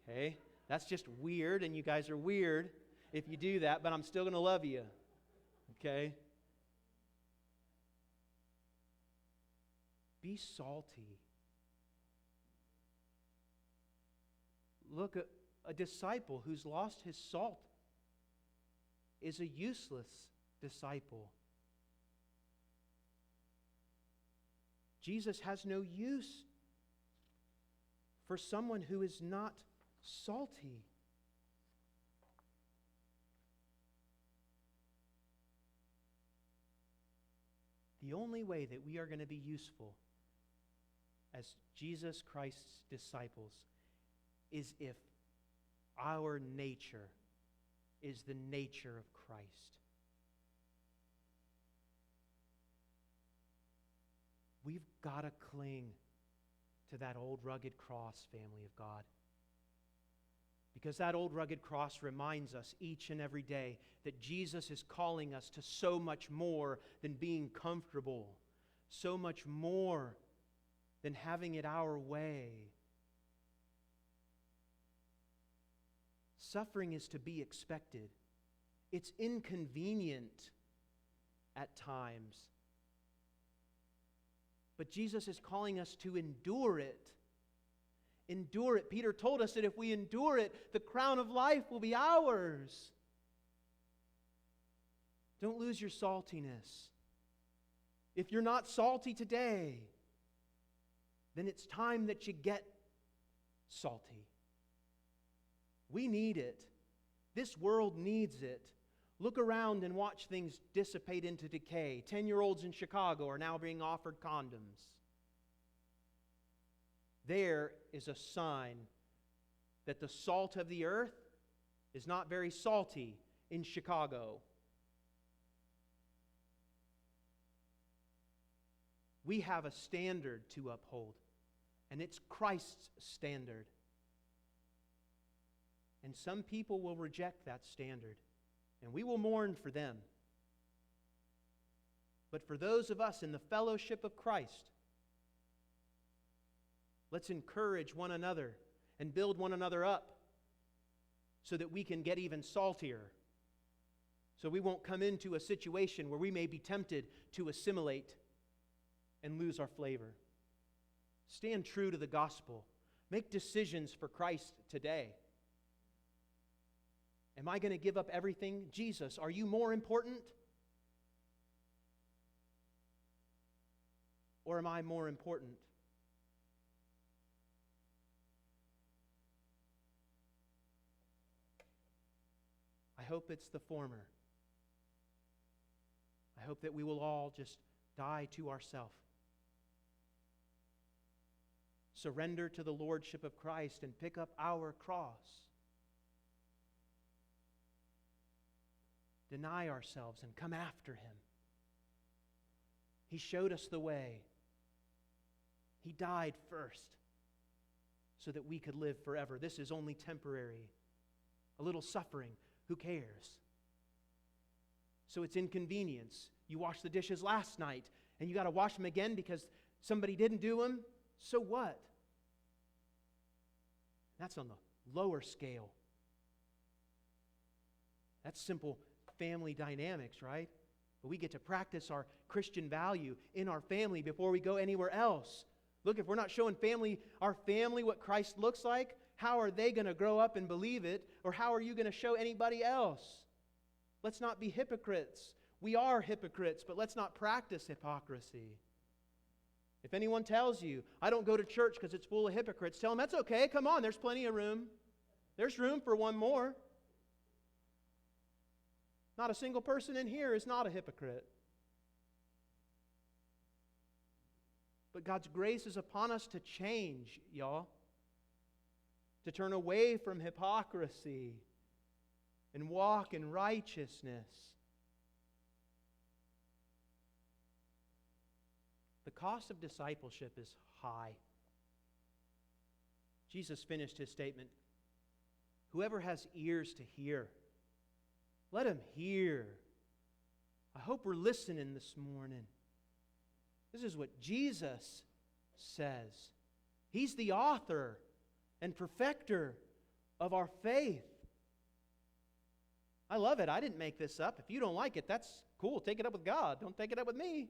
Okay? That's just weird, and you guys are weird if you do that, but I'm still going to love you. Okay? Be salty. Look, a disciple who's lost his salt is a useless disciple. Jesus has no use for someone who is not salty. The only way that we are going to be useful as Jesus Christ's disciples is if our nature is the nature of Christ. We've got to cling to that old rugged cross, family of God. Because that old rugged cross reminds us each and every day that Jesus is calling us to so much more than being comfortable, so much more than having it our way. Suffering is to be expected. It's inconvenient at times. But Jesus is calling us to endure it. Endure it. Peter told us that if we endure it, the crown of life will be ours. Don't lose your saltiness. If you're not salty today, then it's time that you get salty. We need it. This world needs it. Look around and watch things dissipate into decay. 10-year-olds in Chicago are now being offered condoms. There is a sign that the salt of the earth is not very salty in Chicago. We have a standard to uphold, and it's Christ's standard. And some people will reject that standard, and we will mourn for them. But for those of us in the fellowship of Christ, let's encourage one another and build one another up so that we can get even saltier, so we won't come into a situation where we may be tempted to assimilate and lose our flavor. Stand true to the gospel. Make decisions for Christ today. Am I going to give up everything? Jesus, are you more important? Or am I more important? I hope it's the former. I hope that we will all just die to ourselves. Surrender to the lordship of Christ and pick up our cross. Deny ourselves and come after Him. He showed us the way. He died first so that we could live forever. This is only temporary. A little suffering. Who cares? So it's inconvenience. You washed the dishes last night and you got to wash them again because somebody didn't do them. So what? That's on the lower scale. That's simple family dynamics, right? But we get to practice our Christian value in our family before we go anywhere else. Look, if we're not showing our family what Christ looks like, how are they going to grow up and believe it? Or how are you going to show anybody else? Let's not be hypocrites. We are hypocrites, but let's not practice hypocrisy. If anyone tells you, I don't go to church because it's full of hypocrites, tell them that's okay. Come on, there's plenty of room. There's room for one more. Not a single person in here is not a hypocrite. But God's grace is upon us to change, y'all. To turn away from hypocrisy and walk in righteousness. The cost of discipleship is high. Jesus finished His statement, whoever has ears to hear, let him hear. I hope we're listening this morning. This is what Jesus says. He's the author and perfecter of our faith. I love it. I didn't make this up. If you don't like it, that's cool. Take it up with God. Don't take it up with me.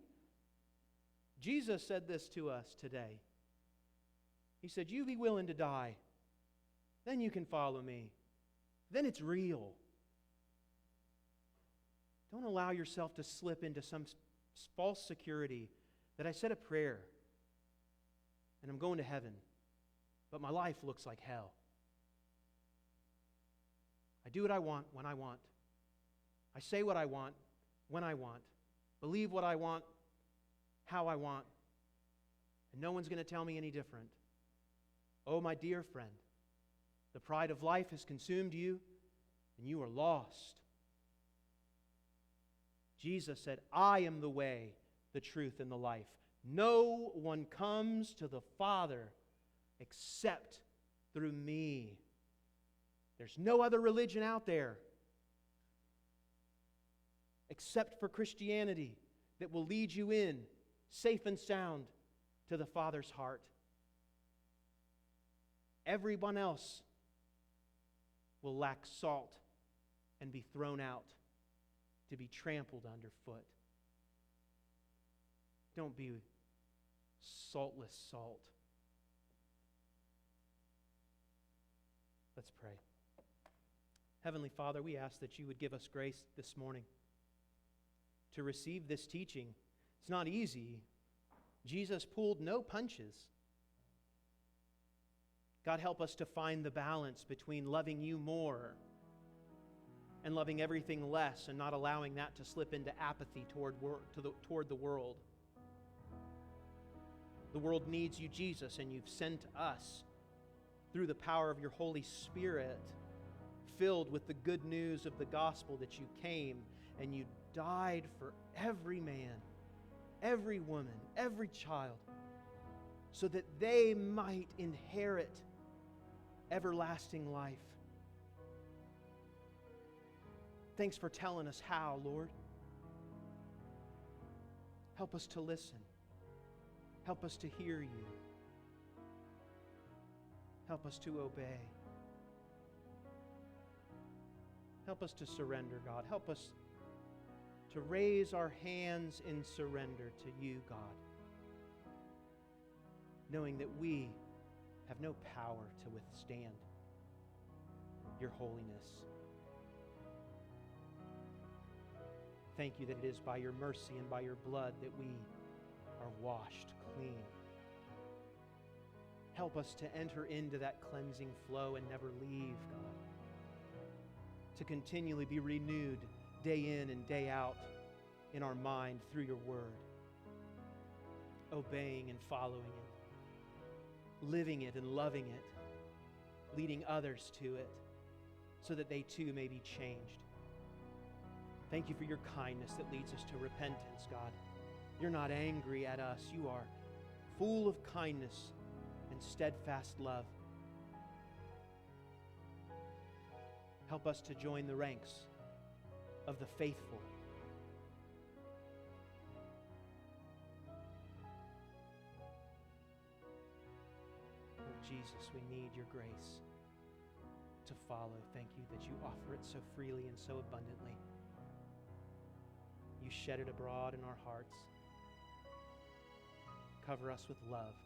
Jesus said this to us today. He said, you be willing to die. Then you can follow me. Then it's real. Don't allow yourself to slip into some false security that I said a prayer and I'm going to heaven, but my life looks like hell. I do what I want when I want. I say what I want when I want. Believe what I want how I want. And no one's going to tell me any different. Oh, my dear friend, the pride of life has consumed you and you are lost. Jesus said, I am the way, the truth, and the life. No one comes to the Father except through me. There's no other religion out there except for Christianity that will lead you in, safe and sound, to the Father's heart. Everyone else will lack salt and be thrown out to be trampled underfoot. Don't be saltless salt. Let's pray. Heavenly Father, we ask that you would give us grace this morning to receive this teaching. It's not easy. Jesus pulled no punches. God, help us to find the balance between loving you more and loving everything less and not allowing that to slip into apathy toward the world. The world needs you, Jesus, and you've sent us through the power of your Holy Spirit, filled with the good news of the gospel, that you came and you died for every man every woman, every child, so that they might inherit everlasting life. Thanks for telling us how, Lord. Help us to listen. Help us to hear you. Help us to obey. Help us to surrender, God. Help us to raise our hands in surrender to you, God, knowing that we have no power to withstand your holiness. Thank you that it is by your mercy and by your blood that we are washed clean. Help us to enter into that cleansing flow and never leave, God. To continually be renewed day in and day out in our mind through your word. Obeying and following it. Living it and loving it. Leading others to it so that they too may be changed. Thank you for your kindness that leads us to repentance, God. You're not angry at us. You are full of kindness and steadfast love. Help us to join the ranks of the faithful. Lord Jesus, we need your grace to follow. Thank you that you offer it so freely and so abundantly. You shed it abroad in our hearts. Cover us with love.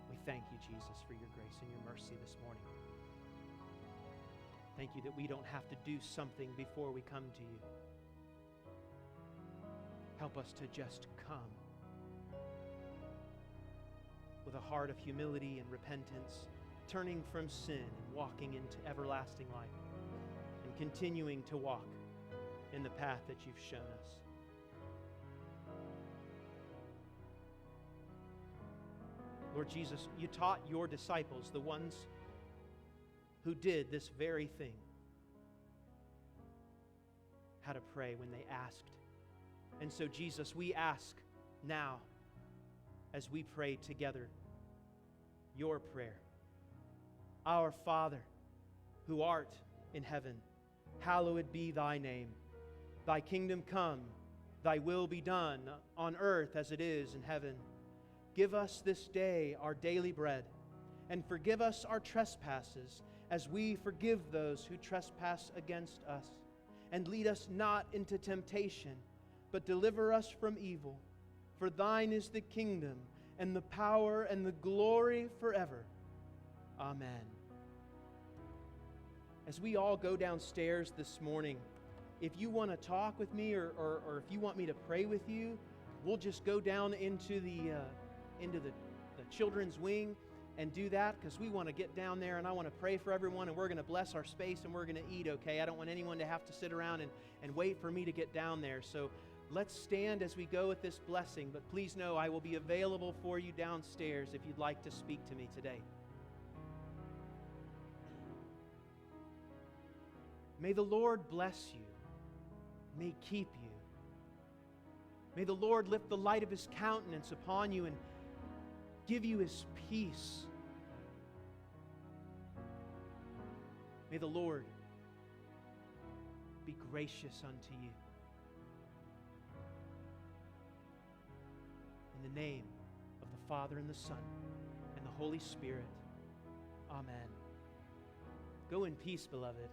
We thank you, Jesus, for your grace and your mercy this morning. Thank you that we don't have to do something before we come to you. Help us to just come with a heart of humility and repentance, turning from sin and walking into everlasting life, and continuing to walk in the path that you've shown us. Lord Jesus, you taught your disciples, the ones who did this very thing, how to pray when they asked. And so, Jesus, we ask now, as we pray together, your prayer. Our Father, who art in heaven, hallowed be thy name. Thy kingdom come, thy will be done on earth as it is in heaven. Give us this day our daily bread, and forgive us our trespasses, as we forgive those who trespass against us. And lead us not into temptation, but deliver us from evil. For thine is the kingdom, and the power, and the glory forever. Amen. As we all go downstairs this morning, if you want to talk with me or if you want me to pray with you, we'll just go down into the children's wing and do that, because we want to get down there and I want to pray for everyone, and we're going to bless our space and we're going to eat, okay? I don't want anyone to have to sit around and wait for me to get down there. So let's stand as we go with this blessing, but please know I will be available for you downstairs if you'd like to speak to me today. May the Lord bless you. May keep you. May the Lord lift the light of his countenance upon you and give you his peace. May the Lord be gracious unto you. In the name of the Father and the Son and the Holy Spirit. Amen. Go in peace, beloved.